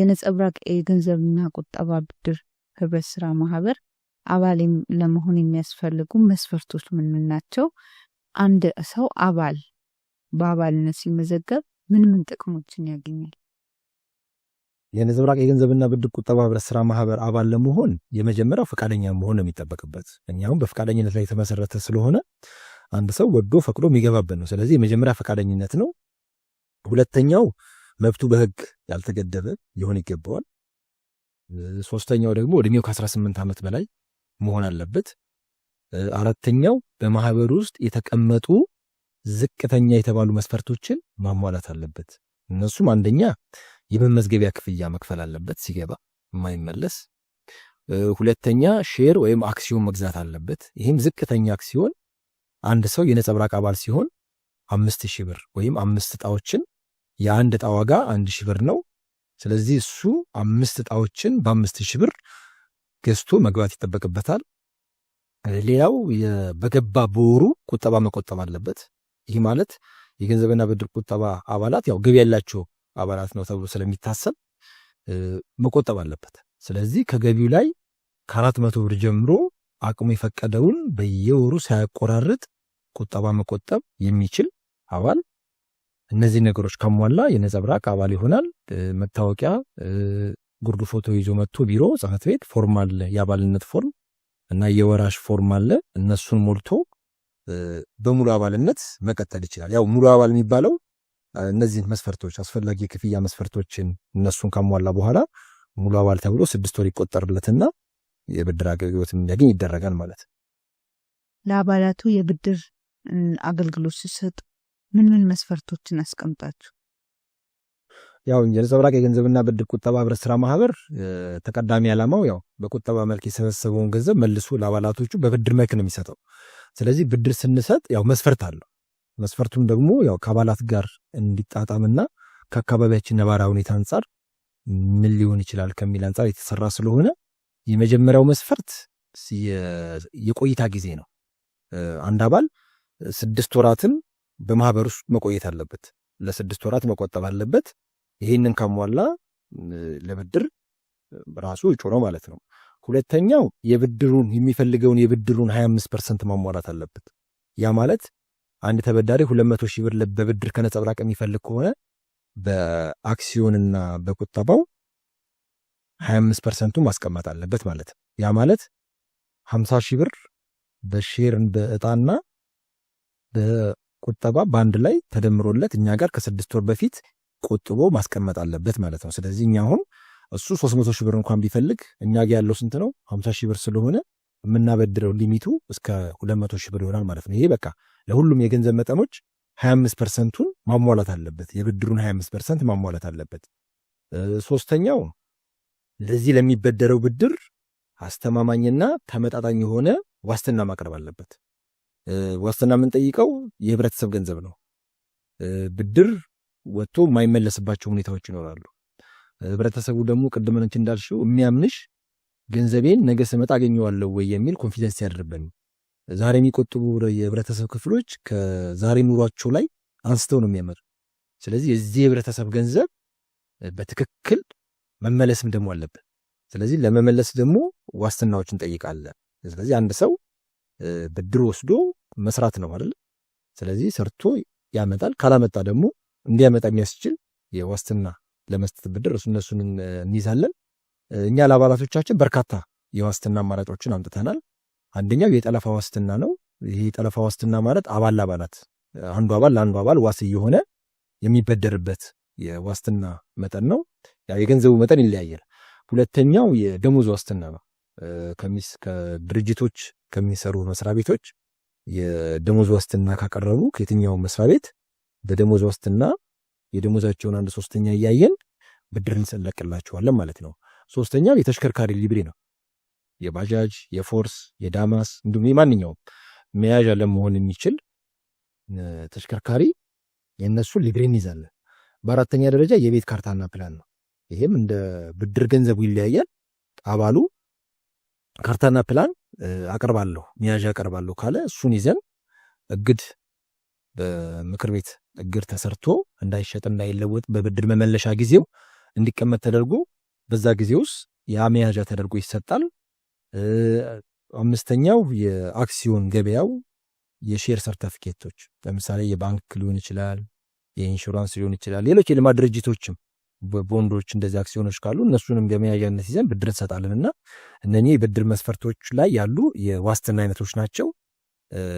የነጸብራቅ የገንዘብና ቁጠባ ብድር ህብረት ስራ ማህበር አባል ለመሆን የሚያስፈልጉ መስፈርቶች ምን ናቸው? አንድ ሰው በአባልነት ሲመዘገብ ምን ጥቅሞችን ያገኛል? የነጸብራቅ የገንዘብና ብድር ቁጠባ ህብረት ስራ ማህበር አባል ለመሆን የመጀመሪያው ፈቃደኛ መሆን ነው የሚጠበቅበት። እኛም በፈቃደኝነት ላይ የተመሰረተ ስለሆነ አንድ ሰው ወዶ ፈቅዶ የሚገባበት ነው። ስለዚህ የመጀመሪያ ፈቃደኝነት ነው። ሁለተኛው መብቱ በህግ ያልተገደበ ሊሆን ይገባዋል። ሶስተኛው ደግሞ እድሜው ከ18 ዓመት በላይ መሆን አለበት። አራተኛው በማህበሩ ውስጥ የተቀመጡ ዝቅተኛ የተባሉ መስፈርቶችን ማሟላት አለበት። እነሱም አንደኛ የመመዝገቢያ ክፍያ መክፈል አለበት ሲገባ የማይመለስ። ሁለተኛ ሼር ወይም አክሲዮን መግዛት አለበት። ይህም ዝቅተኛ አክሲዮን አንድ ሰው የነጸብራቅ አባል ሲሆን 5000 ብር ወይም 5 ዕጣዎችን የአንድ ዕጣ ዋጋ 1000 ብር ነው። ስለዚህ እሱ 5 ዕጣዎችን በ5000 ብር ገዝቶ መግባት ይጠበቅበታል። ሌላው በገባ በወሩ ቁጠባ መቆጠብ አለበት። ይህ ማለት የገንዘብና ብድር ቁጠባ አባላት ያው ገቢ ያላቸው አባላት ነው ተብሎ ስለሚታሰብ መቆጠብ አለበት። ስለዚህ ከገቢው ላይ ከ400 ብር ጀምሮ አቅሙ የፈቀደውን በየወሩ ሳያቆራርጥ ቁጠባ መቆጠብ የሚችል አባል እነዚህ ነገሮች ካሟላ የነጸብራቅ አባል ይሆናል። መታወቂያ፣ ጉርድ ፎቶ ይዞ መጥቶ ቢሮ ጽሕፈት ቤት ፎርም አለ፣ የአባልነት ፎርም እና የወራሽ ፎርም አለ። እነሱን ሞልቶ በሙሉ አባልነት መቀጠል ይችላል። ያው ሙሉ አባል የሚባለው እነዚህን መስፈርቶች አስፈላጊ የክፍያ መስፈርቶችን እነሱን ካሟላ በኋላ ሙሉ አባል ተብሎ 6 ወር ይቆጠርለትና የብድር አገልግሎት እንዲያገኝ ይደረጋል ማለት። ለአባላቱ የብድር አገልግሎት ሲሰጥ ምን መስፈርቶችን አስቀምጣችሁ? ያው የነጸብራቅ የገንዘብና ብድር ቁጠባ ህብረት ስራ ማህበር ተቀዳሚ ዓላማው ያው በቁጠባ መልክ የሰበሰበውን ገንዘብ መልሶ ለአባላቶቹ በብድር መልክ ነው የሚሰጠው። ስለዚህ ብድር ስንሰጥ ያው መስፈርት አለው። መስፈርቱም ደግሞ ያው ከአባላት ጋር እንዲጣጣምና ከአካባቢያችን ነባራዊ ሁኔታ አንጻር ምን ሊሆን ይችላል ከሚል አንጻር የተሰራ ስለሆነ የመጀመሪያው መስፈርት የቆይታ ጊዜ ነው። አንድ አባል 6 ወራትን በማህበር ውስጥ መቆየት አለበት። ለ6 ወራት መቆጠብ አለበት። ይህንን ካሟላ ለብድር ራሱ እጩ ነው ማለት ነው። ሁለተኛው የሚፈልገውን የብድሩን 25% ማሟላት አለበት። ያ ማለት አንድ ተበዳሪ 200,000 ብር በብድር ከነጸብራቅ የሚፈልግ ከሆነ በአክሲዮንና በቁጠባው 25% ማስቀመጥ አለበት ማለት ነው። ያ ማለት 50,000 ብር በሼር በዕጣና በቁጠባ በአንድ ላይ ተደምሮለት እኛ ጋር ከ6 ወር በፊት ቆጥቦ ማስቀመጥ አለበት ማለት ነው። ስለዚህ እኛ አሁን እሱ 300,000 ብር እንኳን ቢፈልግ እኛ ጋር ያለው ስንት ነው? 50,000 ብር ስለሆነ የምናበድረው ሊሚቱ እስከ 200,000 ብር ይሆናል ማለት ነው። ይሄ በቃ ለሁሉም የገንዘብ መጠኖች 25%ቱን ማሟላት አለበት። የብድሩን 25% ማሟላት አለበት። ሶስተኛው ለዚህ ለሚበደረው ብድር አስተማማኝና ተመጣጣኝ የሆነ ዋስትና ማቅረብ አለበት። ዋስትና የምንጠይቀው የህብረተሰብ ገንዘብ ነው። ብድር ወጥቶ የማይመለስባቸው ሁኔታዎች ይኖራሉ። ህብረተሰቡ ደግሞ ቅድም እንዳልሽው የሚያምንሽ ገንዘቤን ነገ ስመጣ አገኘዋለሁ ወይ የሚል ኮንፊደንስ ያደርበን። ዛሬ የሚቆጥቡ የህብረተሰብ ክፍሎች ከዛሬ ኑሯቸው ላይ አንስተው ነው የሚያመር። ስለዚህ የዚህ የህብረተሰብ ገንዘብ በትክክል መመለስም ደግሞ አለበት። ስለዚህ ለመመለስ ደግሞ ዋስትናዎችን እንጠይቃለን። ስለዚህ አንድ ሰው ብድር ወስዶ መስራት ነው አይደል? ስለዚህ ሰርቶ ያመጣል። ካላመጣ ደግሞ እንዲያመጣ የሚያስችል የዋስትና ለመስጠት ብድር እነሱን እንይዛለን። እኛ ለአባላቶቻችን በርካታ የዋስትና አማራጮችን አምጥተናል። አንደኛው የጠለፋ ዋስትና ነው። ይህ የጠለፋ ዋስትና ማለት አባል ለአባላት አንዱ አባል ለአንዱ አባል ዋስ እየሆነ የሚበደርበት የዋስትና መጠን ነው። የገንዘቡ መጠን ይለያያል። ሁለተኛው የደሞዝ ዋስትና ነው። ከድርጅቶች ከሚሰሩ መስሪያ ቤቶች የደሞዝ ዋስትና ካቀረቡ ከየትኛው መስሪያ ቤት በደሞዝ ዋስትና የደሞዛቸውን 1/3 እያየን ብድር እንሰለቅላቸዋለን ማለት ነው። ሶስተኛው የተሽከርካሪ ሊብሬ ነው። የባጃጅ፣ የፎርስ፣ የዳማስ እንዲሁም የማንኛውም መያዣ ለመሆን የሚችል ተሽከርካሪ የነሱ ሊብሬ እንይዛለን። በአራተኛ ደረጃ የቤት ካርታና ፕላን ነው። ይሄም እንደ ብድር ገንዘቡ ይለያያል። አባሉ ካርታና ፕላን አቀርባለሁ መያዣ አቀርባለሁ ካለ እሱን ይዘን እግድ በምክር ቤት እግድ ተሰርቶ እንዳይሸጥ እንዳይለወጥ በብድር መመለሻ ጊዜው እንዲቀመጥ ተደርጎ በዛ ጊዜ ውስጥ ያ መያዣ ተደርጎ ይሰጣል። አምስተኛው የአክሲዮን ገበያው የሼር ሰርተፊኬቶች ለምሳሌ የባንክ ሊሆን ይችላል፣ የኢንሹራንስ ሊሆን ይችላል፣ ሌሎች የልማት ድርጅቶችም ቦንዶች እንደዚህ አክሲዮኖች ካሉ እነሱንም በመያዣነት ይዘን ብድር እንሰጣለንና እነኚህ የብድር መስፈርቶች ላይ ያሉ የዋስትና አይነቶች ናቸው።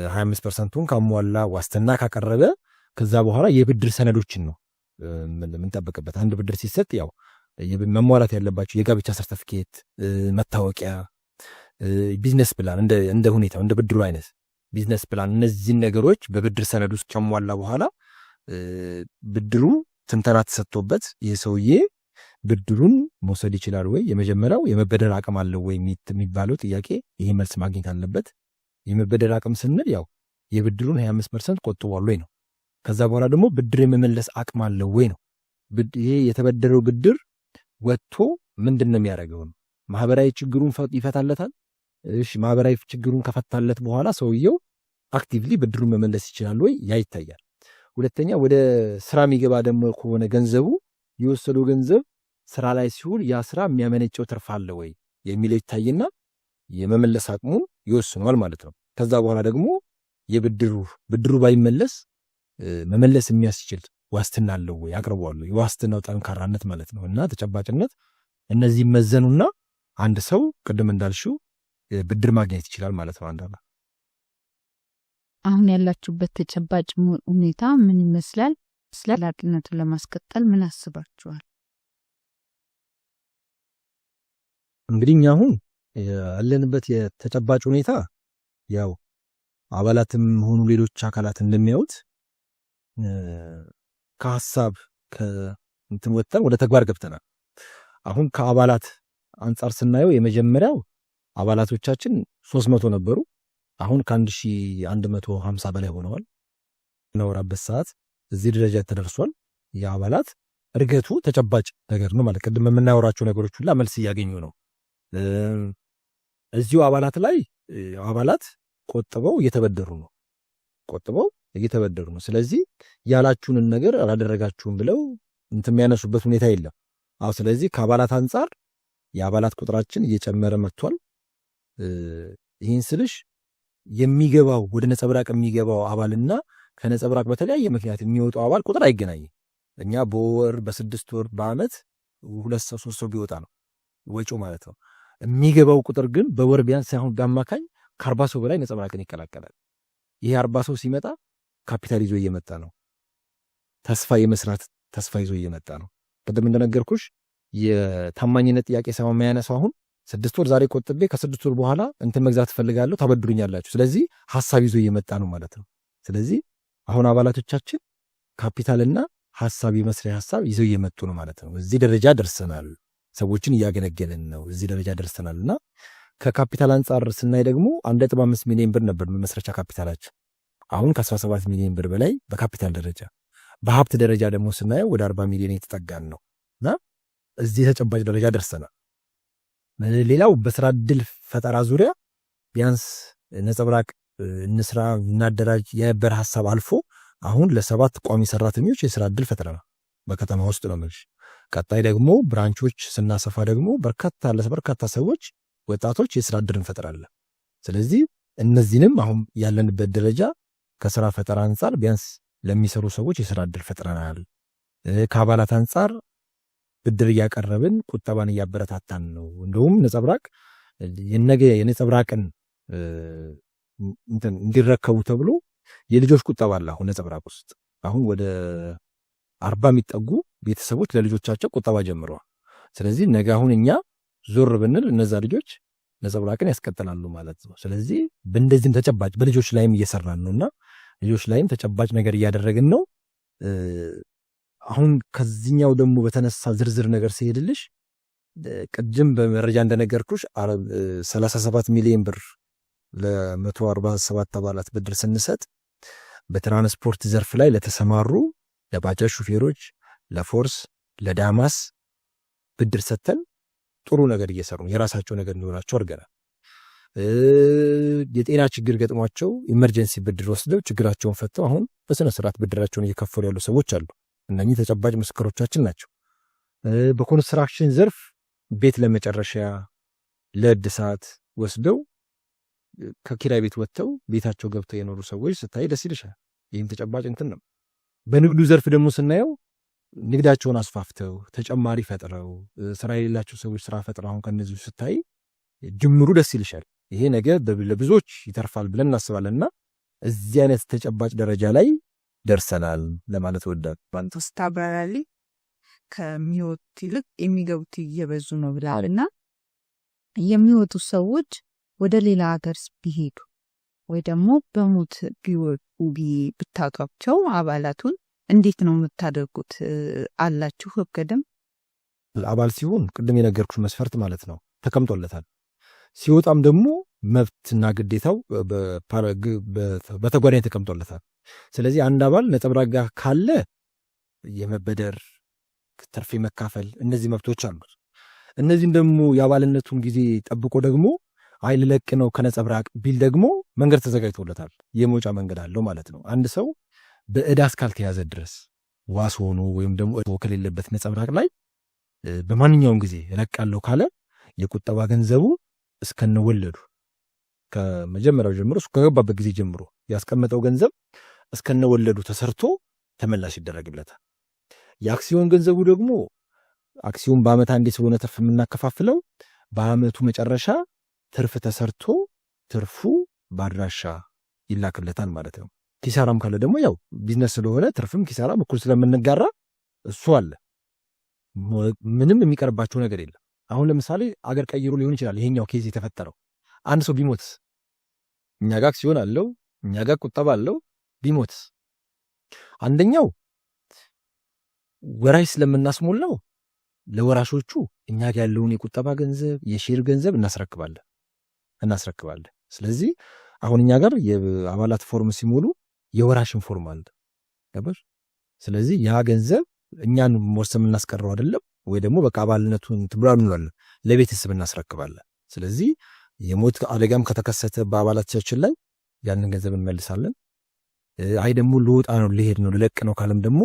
25%ን ካሟላ ዋስትና ካቀረበ ከዛ በኋላ የብድር ሰነዶችን ነው የምንጠብቅበት። አንድ ብድር ሲሰጥ ያው መሟላት ያለባቸው የጋብቻ ሰርተፊኬት፣ መታወቂያ፣ ቢዝነስ ፕላን እንደ ሁኔታው እንደ ብድሩ አይነት ቢዝነስ ፕላን፣ እነዚህን ነገሮች በብድር ሰነድ ውስጥ ከሟላ በኋላ ብድሩ ትንተና ተሰጥቶበት ይህ ሰውዬ ብድሩን መውሰድ ይችላል ወይ፣ የመጀመሪያው የመበደር አቅም አለው ወይ የሚባለው ጥያቄ ይሄ መልስ ማግኘት አለበት። የመበደር አቅም ስንል ያው የብድሩን 25% ቆጥቧል ወይ ነው። ከዛ በኋላ ደግሞ ብድር የመመለስ አቅም አለው ወይ ነው። ይሄ የተበደረው ብድር ወጥቶ ምንድን ነው የሚያደርገው ነው። ማህበራዊ ችግሩን ይፈታለታል። እሺ ማህበራዊ ችግሩን ከፈታለት በኋላ ሰውየው አክቲቭሊ ብድሩን መመለስ ይችላል ወይ ያ ይታያል። ሁለተኛ ወደ ስራ የሚገባ ደግሞ ከሆነ ገንዘቡ የወሰደው ገንዘብ ስራ ላይ ሲውል ያ ስራ የሚያመነጨው ትርፍ አለ ወይ የሚለው ይታይና የመመለስ አቅሙን ይወስኗል ማለት ነው። ከዛ በኋላ ደግሞ ብድሩ ባይመለስ መመለስ የሚያስችል ዋስትና አለው ወይ አቅርቧል፣ የዋስትናው ጠንካራነት ማለት ነው እና ተጨባጭነት፣ እነዚህ መዘኑና አንድ ሰው ቅድም እንዳልሽው ብድር ማግኘት ይችላል ማለት ነው። አንዳላ አሁን ያላችሁበት ተጨባጭ ሁኔታ ምን ይመስላል? ዘላቂነቱን ለማስቀጠል ምን አስባችኋል? እንግዲህ እኛ አሁን ያለንበት የተጨባጭ ሁኔታ ያው አባላትም ሆኑ ሌሎች አካላት እንደሚያዩት ከሀሳብ ከእንትን ወጥተን ወደ ተግባር ገብተናል። አሁን ከአባላት አንጻር ስናየው የመጀመሪያው አባላቶቻችን 300 ነበሩ። አሁን ከ1150 በላይ ሆነዋል። ነውራበት ሰዓት እዚህ ደረጃ ተደርሷል። የአባላት እድገቱ ተጨባጭ ነገር ነው ማለት ቅድም የምናወራቸው ነገሮች ሁላ መልስ እያገኙ ነው። እዚሁ አባላት ላይ አባላት ቆጥበው እየተበደሩ ነው። ስለዚህ ያላችሁንን ነገር አላደረጋችሁም ብለው እንትን የሚያነሱበት ሁኔታ የለም። ስለዚህ ከአባላት አንጻር የአባላት ቁጥራችን እየጨመረ መጥቷል። ይህን ስልሽ የሚገባው ወደ ነጸብራቅ የሚገባው አባልና ከነጸብራቅ በተለያየ ምክንያት የሚወጣው አባል ቁጥር አይገናኝም። እኛ በወር በ6 ወር በአመት 2 ሰው 3 ሰው ቢወጣ ነው ወጪው ማለት ነው። የሚገባው ቁጥር ግን በወር ቢያንስ ሳይሆን በአማካኝ ከ40 ሰው በላይ ነጸብራቅን ይቀላቀላል። ይሄ 40 ሰው ሲመጣ ካፒታል ይዞ እየመጣ ነው። ተስፋ የመስራት ተስፋ ይዞ እየመጣ ነው። ቅድም እንደነገርኩሽ የታማኝነት ጥያቄ ሳይሆን የሚያነሳው አሁን 6 ወር ዛሬ ቆጥቤ ከ6 ወር በኋላ እንትን መግዛት ፈልጋለሁ ታበድሩኛላችሁ። ስለዚህ ሐሳብ ይዞ እየመጣ ነው ማለት ነው። ስለዚህ አሁን አባላቶቻችን ካፒታልና ሐሳብ የመስሪያ ሐሳብ ይዘው እየመጡ ነው ማለት ነው። እዚህ ደረጃ ደርሰናል። ሰዎችን እያገለገልን ነው። እዚህ ደረጃ ደርሰናልና ከካፒታል አንጻር ስናይ ደግሞ 1.5 ሚሊዮን ብር ነበር መመስረቻ ካፒታላችን። አሁን ከ17 ሚሊዮን ብር በላይ በካፒታል ደረጃ፣ በሀብት ደረጃ ደግሞ ስናየው ወደ 40 ሚሊዮን የተጠጋን ነው እና እዚህ ተጨባጭ ደረጃ ደርሰናል። ሌላው በስራ ዕድል ፈጠራ ዙሪያ ቢያንስ ነጸብራቅ እንስራ እናደራጅ የነበረ ሐሳብ አልፎ አሁን ለ7 ቋሚ ሰራተኞች የስራ ዕድል ፈጥረናል። በከተማ ውስጥ ነው ማለት። ቀጣይ ደግሞ ብራንቾች ስናሰፋ ደግሞ በርካታ ሰዎች ወጣቶች የስራ ዕድል እንፈጥራለን። ስለዚህ እነዚህንም አሁን ያለንበት ደረጃ ከስራ ፈጠራ አንጻር ቢያንስ ለሚሰሩ ሰዎች የስራ ዕድል ፈጥረናል። ከአባላት አንጻር ብድር እያቀረብን ቁጠባን እያበረታታን ነው። እንደውም ነጸብራቅ የነጸብራቅን እንዲረከቡ ተብሎ የልጆች ቁጠባ አለ። አሁን ነጸብራቅ ውስጥ አሁን ወደ 40 የሚጠጉ ቤተሰቦች ለልጆቻቸው ቁጠባ ጀምረዋል። ስለዚህ ነገ አሁን እኛ ዞር ብንል እነዛ ልጆች ነጸብራቅን ያስቀጥላሉ ማለት ነው። ስለዚህ በእንደዚህም ተጨባጭ በልጆች ላይም እየሰራን ነውና ልጆች ላይም ተጨባጭ ነገር እያደረግን ነው። አሁን ከዚህኛው ደግሞ በተነሳ ዝርዝር ነገር ሲሄድልሽ ቅድም በመረጃ እንደነገርኩሽ 37 ሚሊዮን ብር ለ147 አባላት ብድር ስንሰጥ በትራንስፖርት ዘርፍ ላይ ለተሰማሩ ለባጃጅ ሹፌሮች፣ ለፎርስ፣ ለዳማስ ብድር ሰጥተን ጥሩ ነገር እየሰሩ የራሳቸው ነገር እንዲሆናቸው አድርገናል። የጤና ችግር ገጥሟቸው ኢመርጀንሲ ብድር ወስደው ችግራቸውን ፈተው አሁን በስነ ስርዓት ብድራቸውን እየከፈሉ ያሉ ሰዎች አሉ። እነኚህ ተጨባጭ ምስክሮቻችን ናቸው። በኮንስትራክሽን ዘርፍ ቤት ለመጨረሻ ለእድሳት ወስደው ከኪራይ ቤት ወጥተው ቤታቸው ገብተው የኖሩ ሰዎች ስታይ ደስ ይልሻል። ይህም ተጨባጭ እንትን ነው። በንግዱ ዘርፍ ደግሞ ስናየው ንግዳቸውን አስፋፍተው ተጨማሪ ፈጥረው ስራ የሌላቸው ሰዎች ስራ ፈጥረው አሁን ከነዚህ ስታይ ጅምሩ ደስ ይልሻል። ይሄ ነገር ለብዙዎች ይተርፋል ብለን እናስባለንና እዚህ አይነት ተጨባጭ ደረጃ ላይ ደርሰናል ለማለት ወዳል። ባንተ ስታብራራሊ ከሚወጡት ይልቅ የሚገቡት እየበዙ ነው ብላልና የሚወጡ ሰዎች ወደ ሌላ ሀገር ቢሄዱ ወይ ደግሞ በሞት ቢወጡ ብታጧቸው አባላቱን እንዴት ነው የምታደርጉት? አላችሁ ህገደም? አባል ሲሆን ቅድም የነገርኩሽ መስፈርት ማለት ነው ተቀምጦለታል። ሲወጣም ደግሞ መብትና ግዴታው በተጓዳኝ ተቀምጦለታል። ስለዚህ አንድ አባል ነጸብራቅ ጋር ካለ የመበደር ትርፍ መካፈል እነዚህ መብቶች አሉት። እነዚህም ደግሞ የአባልነቱን ጊዜ ጠብቆ ደግሞ አይ ልለቅ ነው ከነጸብራቅ ቢል ደግሞ መንገድ ተዘጋጅቶለታል። የመውጫ መንገድ አለው ማለት ነው። አንድ ሰው በዕዳ እስካልተያዘ ድረስ ዋስ ሆኖ ወይም ደግሞ ከሌለበት ነጸብራቅ ላይ በማንኛውም ጊዜ እለቃለሁ ካለ የቁጠባ ገንዘቡ እስከነወለዱ ከመጀመሪያው ጀምሮ ከገባበት ጊዜ ጀምሮ ያስቀመጠው ገንዘብ እስከነወለዱ ተሰርቶ ተመላሽ ይደረግለታል። የአክሲዮን ገንዘቡ ደግሞ አክሲዮን በአመት አንዴ ስለሆነ ትርፍ የምናከፋፍለው በአመቱ መጨረሻ ትርፍ ተሰርቶ ትርፉ በአድራሻ ይላክለታል ማለት ነው። ኪሳራም ካለ ደግሞ ያው ቢዝነስ ስለሆነ ትርፍም ኪሳራም እኩል ስለምንጋራ እሱ አለ። ምንም የሚቀርባቸው ነገር የለም። አሁን ለምሳሌ አገር ቀይሮ ሊሆን ይችላል ይሄኛው ኬዝ የተፈጠረው። አንድ ሰው ቢሞት እኛ ጋር አክሲዮን አለው፣ እኛ ጋር ቁጠባ አለው። ቢሞት አንደኛው ወራሽ ስለምናስሞላው ለወራሾቹ እኛ ጋር ያለውን የቁጠባ ገንዘብ የሼር ገንዘብ እናስረክባለን። ስለዚህ አሁን እኛ ጋር የአባላት ፎርም ሲሞሉ የወራሽን ፎርም አለ ነበር። ስለዚህ ያ ገንዘብ እኛን ወርሰም እናስቀረው አይደለም ወይ ደግሞ በቃ አባልነቱን ትብራኑላል ለቤተሰብ እናስረክባለን። ስለዚህ የሞት አደጋም ከተከሰተ በአባላቶቻችን ላይ ያንን ገንዘብ እንመልሳለን። አይ ደግሞ ልወጣ ነው ልሄድ ነው ልለቅ ነው ካለም ደግሞ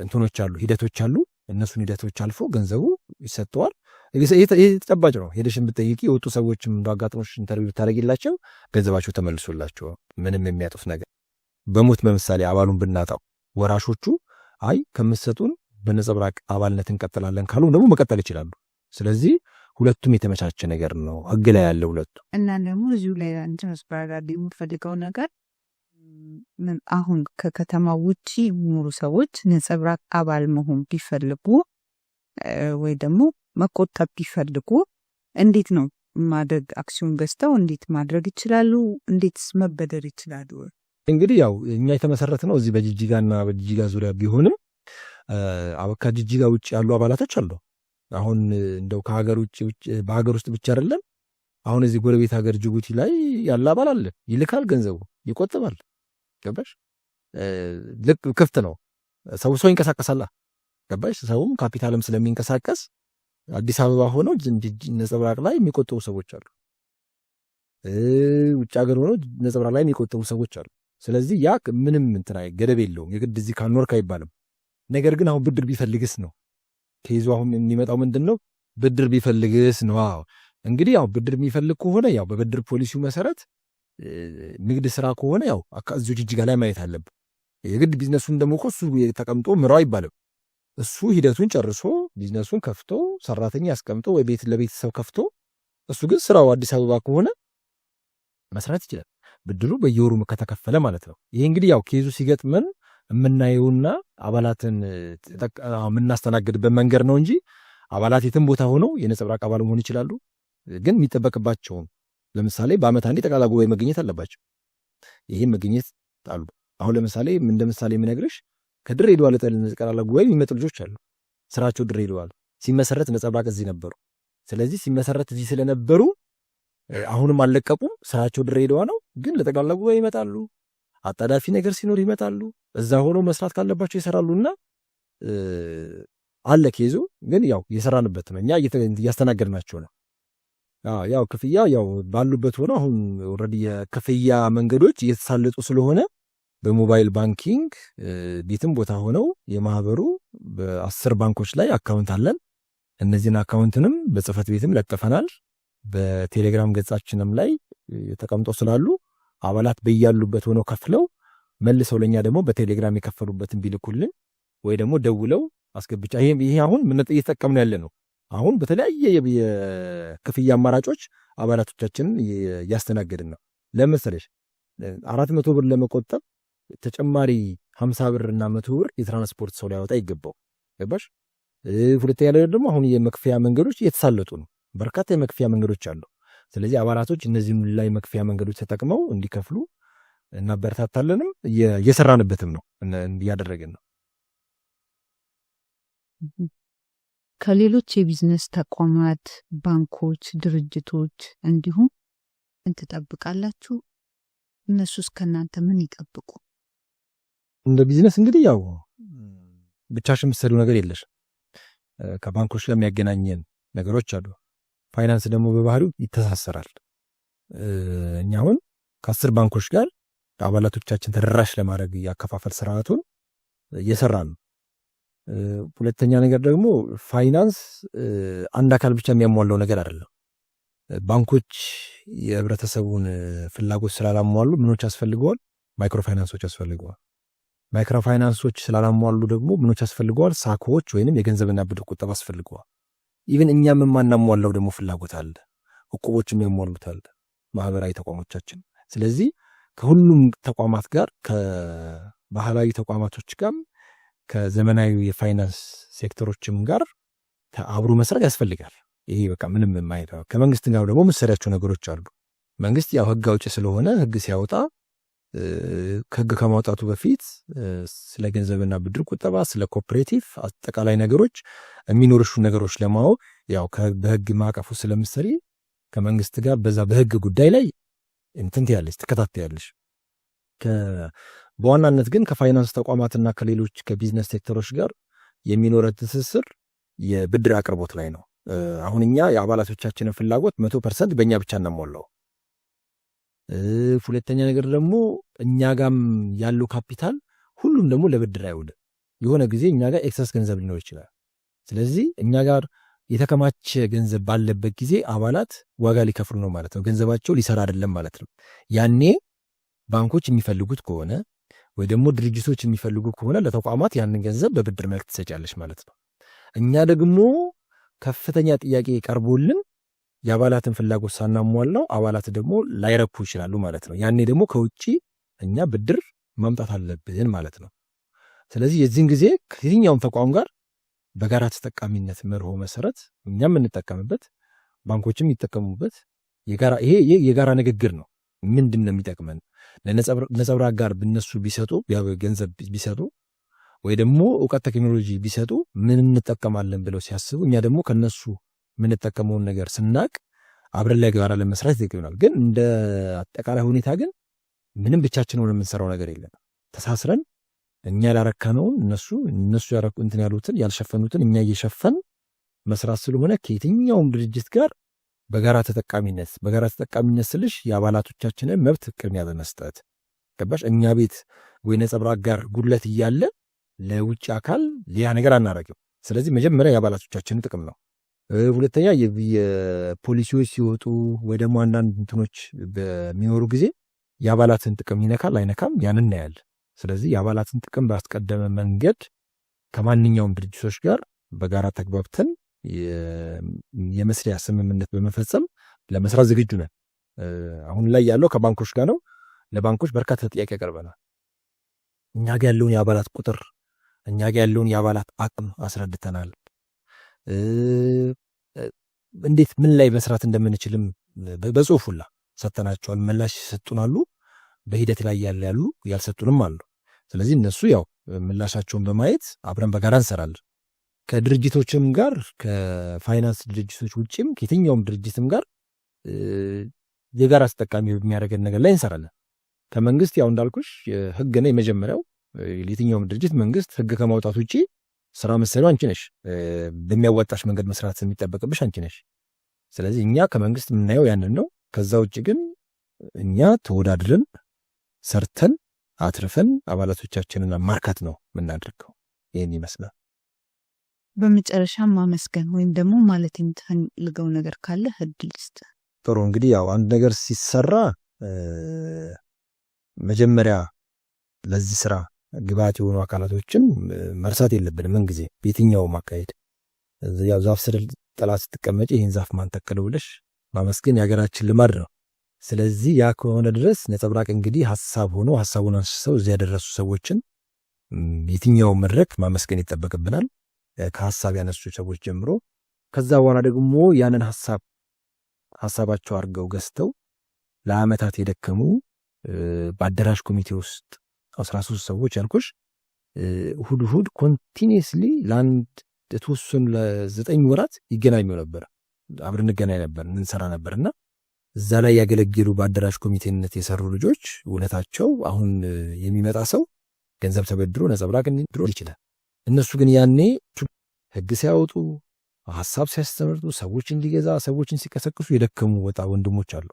እንትኖች አሉ ሂደቶች አሉ። እነሱን ሂደቶች አልፎ ገንዘቡ ይሰጠዋል። ይሄ ተጨባጭ ነው። ሄደሽን ብትጠይቂ የወጡ ሰዎችም እንዳጋጥሞሽ ኢንተርቪው ብታደርጊላቸው ገንዘባቸው ተመልሶላቸው ምንም የሚያጡት ነገር በሞት በምሳሌ አባሉን ብናጣው ወራሾቹ አይ ከምትሰጡን በነጸብራቅ አባልነት እንቀጥላለን ካሉ ደግሞ መቀጠል ይችላሉ። ስለዚህ ሁለቱም የተመቻቸ ነገር ነው አግላ ያለው ሁለቱ እና ደግሞ እዚሁ ላይ አንተስባራዲ የምፈልገው ነገር አሁን ከከተማ ውጪ የሚኖሩ ሰዎች ነጸብራቅ አባል መሆን ቢፈልጉ ወይ ደግሞ መቆጠብ ቢፈልጉ እንዴት ነው ማድረግ? አክሲዮን ገዝተው እንዴት ማድረግ ይችላሉ? እንዴትስ መበደር ይችላሉ? እንግዲህ ያው እኛ የተመሰረተ ነው እዚህ በጅጅጋና በጅጅጋ ዙሪያ ቢሆንም አበካ ጅጅጋ ውጭ ያሉ አባላቶች አሉ። አሁን እንደው ከሀገር ውጭ በሀገር ውስጥ ብቻ አይደለም። አሁን እዚህ ጎረቤት ሀገር ጅቡቲ ላይ ያለ አባል አለ። ይልካል፣ ገንዘቡ ይቆጥባል። ገባሽ? ልክ ክፍት ነው። ሰው ይንቀሳቀሳል። ገባሽ? ሰውም ካፒታልም ስለሚንቀሳቀስ አዲስ አበባ ሆነው ነጸብራቅ ላይ የሚቆጥቡ ሰዎች አሉ። ውጭ ሀገር ሆነው ነጸብራቅ ላይ የሚቆጥቡ ሰዎች አሉ። ስለዚህ ያ ምንም እንትና ገደብ የለውም። የግድ እዚህ ካልኖርክ አይባልም። ነገር ግን አሁን ብድር ቢፈልግስ ነው ከይዞ አሁን የሚመጣው ምንድን ነው? ብድር ቢፈልግስ ነው። አዎ እንግዲህ ያው ብድር የሚፈልግ ከሆነ ያው በብድር ፖሊሲው መሰረት ንግድ ስራ ከሆነ ያው እዚሁ ጅጅጋ ላይ ማየት አለብን። የግድ ቢዝነሱን ደግሞ እኮ እሱ ተቀምጦ ምራው አይባልም። እሱ ሂደቱን ጨርሶ ቢዝነሱን ከፍቶ ሰራተኛ ያስቀምጦ ወይ ቤት ለቤተሰብ ከፍቶ እሱ ግን ስራው አዲስ አበባ ከሆነ መስራት ይችላል። ብድሩ በየወሩ ከተከፈለ ማለት ነው። ይሄ እንግዲህ ያው ኬዙ ሲገጥመን የምናየውና አባላትን የምናስተናግድበት መንገድ ነው እንጂ አባላት የትም ቦታ ሆነው የነጸብራቅ አባል መሆን ይችላሉ። ግን የሚጠበቅባቸውን ለምሳሌ በአመት አንዴ ጠቅላላ ጉባኤ መገኘት አለባቸው። ይሄን መገኘት አሉ። አሁን ለምሳሌ እንደ ምሳሌ የምነግርሽ ከድሬዳዋ ለጠቅላላ ጉባኤ የሚመጡ ልጆች አሉ። ስራቸው ድሬዳዋ ሲመሰረት ነጸብራቅ እዚህ ነበሩ። ስለዚህ ሲመሰረት እዚህ ስለነበሩ አሁንም አልለቀቁም። ስራቸው ድሬዳዋ ነው፣ ግን ለጠቅላላ ጉባኤ ይመጣሉ። አጣዳፊ ነገር ሲኖር ይመጣሉ። እዛ ሆኖ መስራት ካለባቸው ይሰራሉና አለ ኬዙ። ግን ያው እየሰራንበት ነው፣ እኛ እያስተናገድናቸው ነው። ያው ክፍያ ያው ባሉበት ሆኖ አሁን ኦልሬዲ የክፍያ መንገዶች እየተሳለጡ ስለሆነ በሞባይል ባንኪንግ ቤትም ቦታ ሆነው የማህበሩ በ10 ባንኮች ላይ አካውንት አለን። እነዚህን አካውንትንም በጽህፈት ቤትም ለጥፈናል። በቴሌግራም ገጻችንም ላይ ተቀምጠው ስላሉ አባላት በያሉበት ሆነው ከፍለው መልሰው ለኛ ደግሞ በቴሌግራም የከፈሉበትን ቢልኩልን ወይ ደግሞ ደውለው አስገብቻ ይሄ አሁን ምን እየተጠቀምን ያለ ነው። አሁን በተለያየ የክፍያ አማራጮች አባላቶቻችንን እያስተናገድን ነው። ለምሳሌ 400 ብር ለመቆጠብ ተጨማሪ 50 ብር እና 100 ብር የትራንስፖርት ሰው ሊያወጣ ይገባው ገባሽ። ሁለተኛ ደግሞ አሁን የመክፈያ መንገዶች እየተሳለጡ ነው። በርካታ የመክፈያ መንገዶች አሉ። ስለዚህ አባላቶች እነዚህን ላይ መክፈያ መንገዶች ተጠቅመው እንዲከፍሉ እናበረታታለንም እየሰራንበትም ነው እያደረግን ነው። ከሌሎች የቢዝነስ ተቋማት፣ ባንኮች፣ ድርጅቶች እንዲሁም ምን ትጠብቃላችሁ? እነሱስ ከእናንተ ምን ይጠብቁ? እንደ ቢዝነስ እንግዲህ ያው ብቻሽን የምትሰሪው ነገር የለሽ። ከባንኮች ጋር የሚያገናኘን ነገሮች አሉ። ፋይናንስ ደግሞ በባህሪው ይተሳሰራል። እኛ አሁን ከ10 ባንኮች ጋር አባላቶቻችን ተደራሽ ለማድረግ ያከፋፈል ስርዓቱን እየሰራን ነው። ሁለተኛ ነገር ደግሞ ፋይናንስ አንድ አካል ብቻ የሚያሟላው ነገር አይደለም። ባንኮች የህብረተሰቡን ፍላጎት ስላላሟሉ ምኖች ያስፈልገዋል? ማይክሮ ፋይናንሶች ያስፈልገዋል። ማይክሮ ፋይናንሶች ስላላሟሉ ደግሞ ምኖች ያስፈልገዋል? ሳኮዎች ወይንም የገንዘብና ብድር ቁጠባ ያስፈልገዋል። ኢቭን እኛም የማናሟላው ደግሞ ፍላጎት አለ። እቁቦችም ያሟሉታል ማህበራዊ ተቋሞቻችን። ስለዚህ ከሁሉም ተቋማት ጋር ከባህላዊ ተቋማቶች ጋር ከዘመናዊ የፋይናንስ ሴክተሮችም ጋር አብሮ መስራት ያስፈልጋል። ይሄ በቃ ምንም የማይለው ከመንግስት ጋር ደግሞ መሰሪያቸው ነገሮች አሉ። መንግስት ያው ህግ አውጪ ስለሆነ ህግ ሲያወጣ ከህግ ከማውጣቱ በፊት ስለ ገንዘብና ብድር ቁጠባ፣ ስለ ኮኦፕሬቲቭ አጠቃላይ ነገሮች የሚኖርሹ ነገሮች ለማወቅ ያው በህግ ማዕቀፉ ስለምሰሪ ከመንግስት ጋር በዛ በህግ ጉዳይ ላይ እንትን ትያለሽ ትከታተያለሽ። በዋናነት ግን ከፋይናንስ ተቋማትና ከሌሎች ከቢዝነስ ሴክተሮች ጋር የሚኖረ ትስስር የብድር አቅርቦት ላይ ነው። አሁን እኛ የአባላቶቻችንን ፍላጎት 100% በእኛ ብቻ እናሟላው። ሁለተኛ ነገር ደግሞ እኛ ጋም ያለው ካፒታል ሁሉም ደግሞ ለብድር አይውልም። የሆነ ጊዜ እኛ ጋር ኤክሰስ ገንዘብ ሊኖር ይችላል። ስለዚህ እኛ ጋር የተከማቸ ገንዘብ ባለበት ጊዜ አባላት ዋጋ ሊከፍሉ ነው ማለት ነው። ገንዘባቸው ሊሰራ አይደለም ማለት ነው። ያኔ ባንኮች የሚፈልጉት ከሆነ ወይ ደግሞ ድርጅቶች የሚፈልጉ ከሆነ ለተቋማት ያንን ገንዘብ በብድር መልክ ትሰጫለሽ ማለት ነው። እኛ ደግሞ ከፍተኛ ጥያቄ ቀርቦልን የአባላትን ፍላጎት ሳናሟላው አባላት ደግሞ ላይረኩ ይችላሉ ማለት ነው። ያኔ ደግሞ ከውጪ እኛ ብድር ማምጣት አለብን ማለት ነው። ስለዚህ የዚህን ጊዜ ከየትኛውም ተቋም ጋር በጋራ ተጠቃሚነት መርሆ መሰረት እኛም የምንጠቀምበት ባንኮችም የሚጠቀሙበት ይሄ የጋራ ንግግር ነው። ምንድን ነው የሚጠቅመን? ለነጸብራቅ ጋር ብነሱ ቢሰጡ ገንዘብ ቢሰጡ ወይ ደግሞ እውቀት ቴክኖሎጂ ቢሰጡ ምን እንጠቀማለን ብለው ሲያስቡ እኛ ደግሞ ከነሱ የምንጠቀመውን ነገር ስናቅ አብረን ላይ ጋራ ለመስራት ይገኛል። ግን እንደ አጠቃላይ ሁኔታ ግን ምንም ብቻችን ሆነ የምንሰራው ነገር የለም። ተሳስረን እኛ ያላረካነውን እነሱ ያረኩ እንትን ያሉትን ያልሸፈኑትን እኛ እየሸፈን መስራት ስለሆነ ከየትኛውም ድርጅት ጋር በጋራ ተጠቃሚነት ስልሽ የአባላቶቻችንን መብት ቅድሚያ በመስጠት ገባሽ። እኛ ቤት ወይ ነጸብራቅ ጋር ጉድለት እያለ ለውጭ አካል ሌላ ነገር አናረግም። ስለዚህ መጀመሪያ የአባላቶቻችንን ጥቅም ነው። ሁለተኛ የፖሊሲዎች ሲወጡ ወይ ደግሞ አንዳንድ እንትኖች በሚኖሩ ጊዜ የአባላትን ጥቅም ይነካል አይነካም ያን እናያለን። ስለዚህ የአባላትን ጥቅም ባስቀደመ መንገድ ከማንኛውም ድርጅቶች ጋር በጋራ ተግባብተን የመስሪያ ስምምነት በመፈጸም ለመስራት ዝግጁ ነን። አሁን ላይ ያለው ከባንኮች ጋር ነው። ለባንኮች በርካታ ጥያቄ ያቀርበናል። እኛ ጋር ያለውን የአባላት ቁጥር፣ እኛ ጋር ያለውን የአባላት አቅም አስረድተናል። እንዴት ምን ላይ መስራት እንደምንችልም በጽሁፍ ሁላ ሰጥተናቸዋል። ምላሽ ይሰጡናሉ። በሂደት ላይ ያሉ ያልሰጡንም አሉ። ስለዚህ እነሱ ያው ምላሻቸውን በማየት አብረን በጋራ እንሰራለን። ከድርጅቶችም ጋር ከፋይናንስ ድርጅቶች ውጭም ከየትኛውም ድርጅትም ጋር የጋራ ተጠቃሚ የሚያደርገን ነገር ላይ እንሰራለን። ከመንግስት ያው እንዳልኩሽ ህግ ነው የመጀመሪያው። የትኛውም ድርጅት መንግስት ህግ ከማውጣት ውጪ ስራ መሰሉ አንቺ ነሽ። በሚያወጣሽ መንገድ መስራት የሚጠበቅብሽ አንቺ ነሽ። ስለዚህ እኛ ከመንግስት የምናየው ያንን ነው። ከዛ ውጭ ግን እኛ ተወዳድረን ሰርተን አትርፈን አባላቶቻችንን ማርካት ነው የምናደርገው። ይህን ይመስላል። በመጨረሻ ማመስገን ወይም ደግሞ ማለት የምትፈልገው ነገር ካለ እድል ስጥ። ጥሩ እንግዲህ ያው አንድ ነገር ሲሰራ መጀመሪያ ለዚህ ስራ ግብዓት የሆኑ አካላቶችን መርሳት የለብንም። ምን ጊዜ በየትኛውም አካሄድ ያው ዛፍ ስር ጥላ ስትቀመጪ ይህን ዛፍ ማን ተከለው ብለሽ ማመስገን የሀገራችን ልማድ ነው። ስለዚህ ያ ከሆነ ድረስ ነጸብራቅ እንግዲህ ሀሳብ ሆኖ ሀሳቡን አንስተው እዚያ ያደረሱ ሰዎችን የትኛው መድረክ ማመስገን ይጠበቅብናል፣ ከሀሳብ ያነሱ ሰዎች ጀምሮ። ከዛ በኋላ ደግሞ ያንን ሀሳባቸው አድርገው ገዝተው ለአመታት የደከሙ በአዳራሽ ኮሚቴ ውስጥ 13 ሰዎች ያልኩሽ እሁድ ኮንቲኒየስሊ ለአንድ የተወሰኑ ለ9 ወራት ይገናኙ ነበር። አብረን እንገናኝ ነበር፣ እንሰራ ነበርና እዛ ላይ ያገለግሉ በአዳራሽ ኮሚቴነት የሰሩ ልጆች እውነታቸው አሁን የሚመጣ ሰው ገንዘብ ተበድሮ ነጸብራቅ እንዲድሮ ይችላል። እነሱ ግን ያኔ ህግ ሲያወጡ ሀሳብ ሲያስተምሩ ሰዎች እንዲገዛ ሰዎችን ሲቀሰቅሱ የደከሙ ወጣ ወንድሞች አሉ።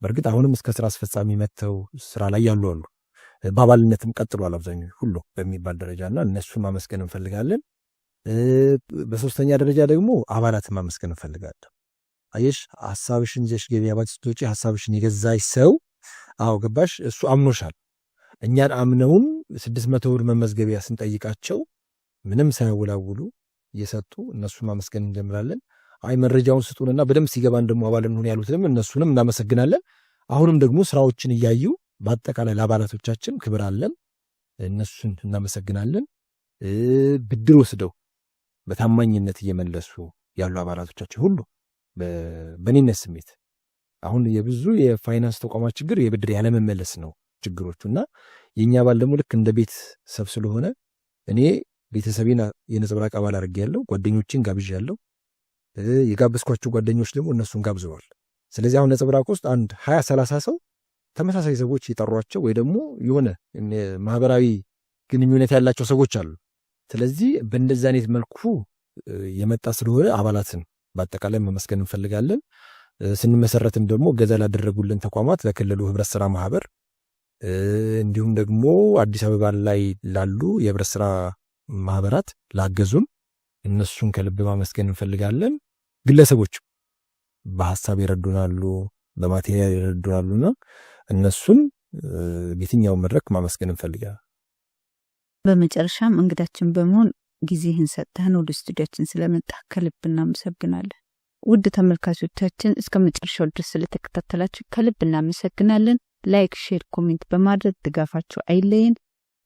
በእርግጥ አሁንም እስከ ስራ አስፈጻሚ መጥተው ስራ ላይ ያሉ አሉ። በአባልነትም ቀጥሏል አብዛኛው ሁሉ በሚባል ደረጃና እነሱን ማመስገን እንፈልጋለን። በሶስተኛ ደረጃ ደግሞ አባላትን ማመስገን እንፈልጋለን። አየሽ ሀሳብሽን ይዘሽ ገበያ ባትስቶጪ ሀሳብሽን የገዛሽ ሰው አዎ ገባሽ፣ እሱ አምኖሻል። እኛን አምነውን 600 ብር መመዝገቢያ ስንጠይቃቸው ምንም ሳያወላውሉ እየሰጡ እነሱን ማመስገን እንጀምራለን። አይ መረጃውን ስጡንና በደንብ ሲገባን ደግሞ አባል እንሁን ያሉትንም እነሱንም እናመሰግናለን። አሁንም ደግሞ ስራዎችን እያዩ በአጠቃላይ ለአባላቶቻችን ክብር አለን፣ እነሱን እናመሰግናለን። ብድር ወስደው በታማኝነት እየመለሱ ያሉ አባላቶቻችን ሁሉ በኔነት ስሜት አሁን የብዙ የፋይናንስ ተቋማት ችግር የብድር ያለመመለስ ነው ችግሮቹና የኛ አባል ደግሞ ልክ እንደ ቤተሰብ ስለሆነ እኔ ቤተሰቤን የነጸብራቅ አባል አድርጌያለሁ፣ ጓደኞችን ጋብዣለሁ፣ የጋበዝኳቸው ጓደኞች ደግሞ እነሱን ጋብዘዋል። ስለዚህ አሁን ነጸብራቅ ውስጥ አንድ 20-30 ሰው ተመሳሳይ ሰዎች የጠሯቸው ወይ ደግሞ የሆነ ማህበራዊ ግንኙነት ያላቸው ሰዎች አሉ። ስለዚህ በእንደዛ አይነት መልኩ የመጣ ስለሆነ አባላትን በአጠቃላይ መመስገን እንፈልጋለን። ስንመሰረትም ደግሞ እገዛ ላደረጉልን ተቋማት ለክልሉ ህብረት ስራ ማህበር እንዲሁም ደግሞ አዲስ አበባ ላይ ላሉ የህብረት ስራ ማህበራት ላገዙን እነሱን ከልብ ማመስገን እንፈልጋለን። ግለሰቦች በሐሳብ ይረዱናሉ፣ በማቴሪያል ይረዱናሉና እነሱን የትኛው መድረክ ማመስገን እንፈልጋለን። በመጨረሻም እንግዳችን በመሆን ጊዜህን ሰጥተህን ወደ ስቱዲያችን ስለመጣህ ከልብ እናመሰግናለን። ውድ ተመልካቾቻችን እስከ መጨረሻው ድረስ ስለተከታተላችሁ ከልብ እናመሰግናለን። ላይክ፣ ሼር፣ ኮሜንት በማድረግ ድጋፋችሁ አይለየን።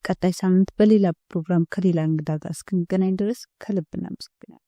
ቀጣይ ሳምንት በሌላ ፕሮግራም ከሌላ እንግዳ ጋር እስክንገናኝ ድረስ ከልብ እናመሰግናለን።